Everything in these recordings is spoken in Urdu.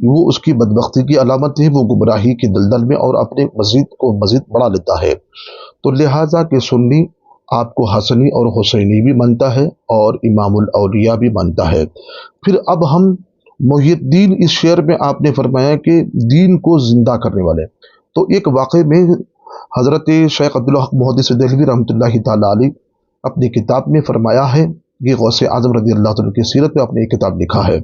وہ اس کی بدبختی کی علامت ہے، وہ گمراہی کی دلدل میں اور اپنے مزید کو مزید بڑھا لیتا ہے۔ تو لہٰذا کہ سنی آپ کو حسنی اور حسینی بھی مانتا ہے اور امام الاولیاء بھی مانتا ہے۔ پھر اب ہم محی الدین، اس شعر میں آپ نے فرمایا کہ دین کو زندہ کرنے والے، تو ایک واقعے میں حضرت شیخ عبدالحق محدث دہلوی رحمۃ اللہ تعالیٰ علیہ اپنی کتاب میں فرمایا ہے، یہ غوث اعظم رضی اللہ عنہ کی سیرت میں اپنے ایک کتاب لکھا ہے،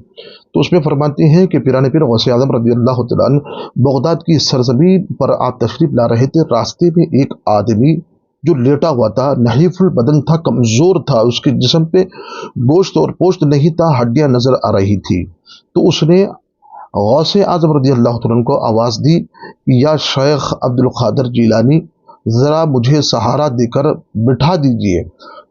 تو اس میں فرماتے ہیں کہ پیران پیر غوث اعظم رضی اللہ تعالیٰ عنہ بغداد کی سرزمین پر آپ تشریف لا رہے تھے۔ راستے میں ایک آدمی جو لیٹا ہوا تھا، نحیف البدن تھا، کمزور تھا، اس کے جسم پہ گوشت اور پوشت نہیں تھا، ہڈیاں نظر آ رہی تھی۔ تو اس نے غوث اعظم رضی اللہ عنہ کو آواز دی، یا شیخ عبد القادر جیلانی، ذرا مجھے سہارا دے کر بٹھا دیجئے۔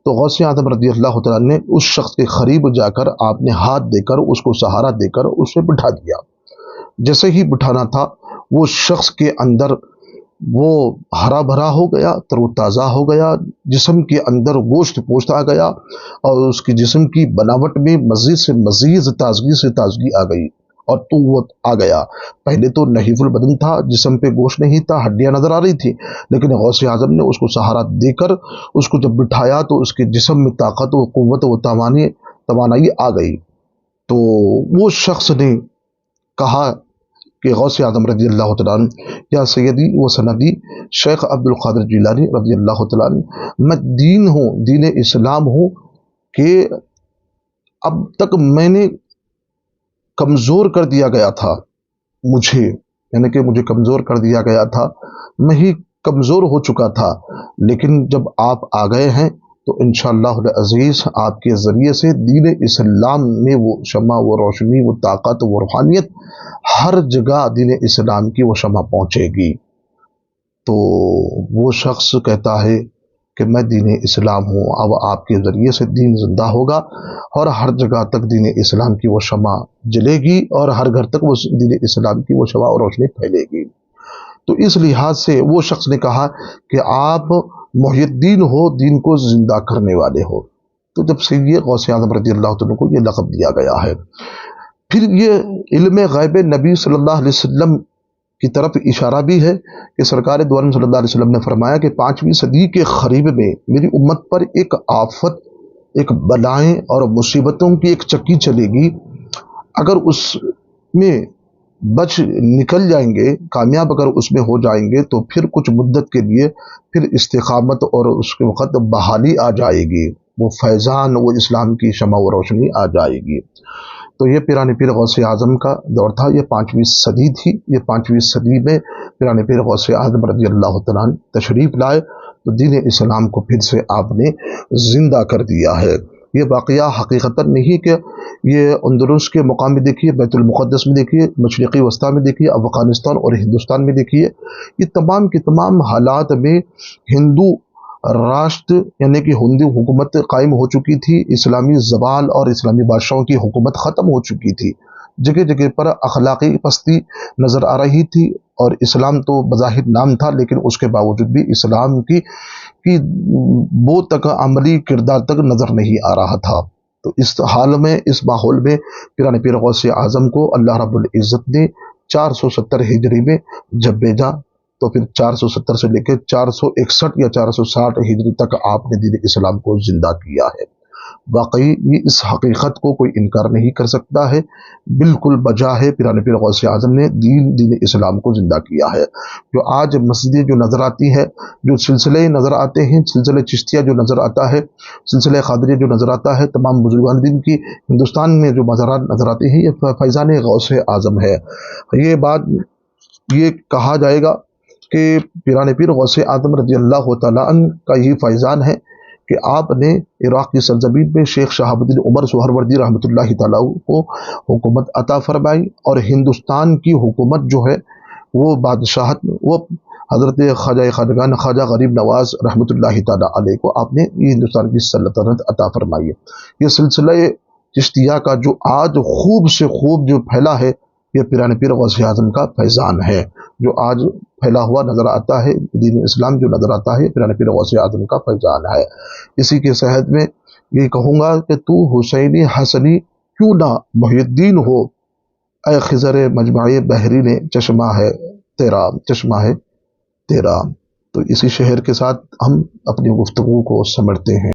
تو غوث اعظم رضی اللہ تعالیٰ نے اس شخص کے قریب جا کر آپ نے ہاتھ دے کر اس کو سہارا دے کر اسے بٹھا دیا۔ جیسے ہی بٹھانا تھا، وہ شخص کے اندر وہ ہرا بھرا ہو گیا، تر و تازہ ہو گیا، جسم کے اندر گوشت پوشت آ گیا اور اس کی جسم کی بناوٹ میں مزید سے مزید تازگی آ گئی اور قوت آ گیا۔ پہلے تو نحیف البدن تھا، جسم پہ گوشت نہیں تھا، ہڈیاں نظر آ رہی تھی، لیکن غوث اعظم نے اس کو سہارا دے کر اس کو جب بٹھایا تو اس کے جسم میں طاقت و قوت و توانائی آ گئی۔ تو وہ شخص نے کہا کہ غوث اعظم رضی اللہ تعالیٰ عنہ، یا سیدی و سندی شیخ عبد القادر جیلانی رضی اللہ تعالیٰ عنہ، میں دین ہوں، دین اسلام ہوں کہ اب تک میں نے کمزور کر دیا گیا تھا، مجھے یعنی کہ مجھے کمزور کر دیا گیا تھا، میں ہی کمزور ہو چکا تھا، لیکن جب آپ آ گئے ہیں تو انشاءاللہ العزیز آپ کے ذریعے سے دین اسلام میں وہ شمع، وہ روشنی، وہ طاقت، وہ روحانیت، ہر جگہ دین اسلام کی وہ شمع پہنچے گی۔ تو وہ شخص کہتا ہے کہ میں دین اسلام ہوں، اب آپ کے ذریعے سے دین زندہ ہوگا اور ہر جگہ تک دین اسلام کی وہ شمع جلے گی اور ہر گھر تک وہ دین اسلام کی وہ شمع اور روشنی پھیلے گی۔ تو اس لحاظ سے وہ شخص نے کہا کہ آپ محی الدین ہو، دین کو زندہ کرنے والے ہو۔ تو جب سے یہ غوث اعظم رضی اللہ عنہ کو یہ لقب دیا گیا ہے، پھر یہ علم غیب نبی صلی اللہ علیہ وسلم کی طرف اشارہ بھی ہے کہ سرکار دو عالم صلی اللہ علیہ وسلم نے فرمایا کہ 5ویں صدی کے قریب میں میری امت پر ایک آفت، ایک بلائیں اور مصیبتوں کی ایک چکی چلے گی، اگر اس میں بچ نکل جائیں گے، کامیاب اگر اس میں ہو جائیں گے، تو پھر کچھ مدت کے لیے پھر استقامت اور اس کے وقت بحالی آ جائے گی، وہ فیضان، وہ اسلام کی شمع و روشنی آ جائے گی۔ تو یہ پیران پیر غوث اعظم کا دور تھا، یہ 5ویں صدی تھی۔ یہ 5ویں صدی میں پیران پیر غوث اعظم رضی اللہ تعالیٰ عنہ تشریف لائے تو دین اسلام کو پھر سے آپ نے زندہ کر دیا ہے۔ یہ واقعہ حقیقتاً نہیں کہ یہ اندلس کے مقام میں دیکھیے، بیت المقدس میں دیکھیے، مشرقی وسطیٰ میں دیکھیے، افغانستان اور ہندوستان میں دیکھیے، یہ تمام کے تمام حالات میں ہندو راشٹر یعنی کہ ہندو حکومت قائم ہو چکی تھی، اسلامی زوال اور اسلامی بادشاہوں کی حکومت ختم ہو چکی تھی، جگہ جگہ پر اخلاقی پستی نظر آ رہی تھی، اور اسلام تو بظاہر نام تھا لیکن اس کے باوجود بھی اسلام کی وہ تک عملی کردار تک نظر نہیں آ رہا تھا۔ تو اس حال میں، اس ماحول میں پیران پیر غوث اعظم کو اللہ رب العزت نے 470 ہجری میں جب بھیجا، تو پھر 470 سے لے کے 461 یا 460 ہجری تک آپ نے دین اسلام کو زندہ کیا ہے۔ واقعی اس حقیقت کو کوئی انکار نہیں کر سکتا ہے، بالکل بجا ہے، پیران پیر غوث اعظم نے دین اسلام کو زندہ کیا ہے۔ جو آج مسجدیں جو نظر آتی ہے، جو سلسلے نظر آتے ہیں، سلسلے چشتیہ جو نظر آتا ہے، سلسلے قادریہ جو نظر آتا ہے، تمام بزرگان دین کی ہندوستان میں جو مزارات نظر آتے ہیں، یہ فیضان غوث اعظم ہے۔ یہ بات یہ کہا جائے گا کہ پیران پیر غوث اعظم رضی اللہ تعالیٰ عنہ کا یہ فیضان ہے کہ آپ نے عراق کی سرزمین میں شیخ شہاب الدین عمر سہروردی رحمۃ اللہ تعالیٰ کو حکومت عطا فرمائی، اور ہندوستان کی حکومت جو ہے وہ بادشاہت وہ حضرت خواجہ خواجگان خواجہ غریب نواز رحمۃ اللہ تعالیٰ علیہ کو آپ نے یہ ہندوستان کی سلطنت عطا فرمائی ہے۔ یہ سلسلہ چشتیہ کا جو آج خوب سے خوب جو پھیلا ہے، یہ پیران پیر غوث اعظم کا فیضان ہے، جو آج پھیلا ہوا نظر آتا ہے، دین اسلام جو نظر آتا ہے، پیران پیر غوث اعظم کا فیضان ہے۔ اسی کے صحت میں یہ کہوں گا کہ تو حسینی حسنی کیوں نہ محی الدین ہو، اے خضر مجمع بحری نے چشمہ ہے تیرا۔ تو اسی شعر کے ساتھ ہم اپنی گفتگو کو سمجھتے ہیں۔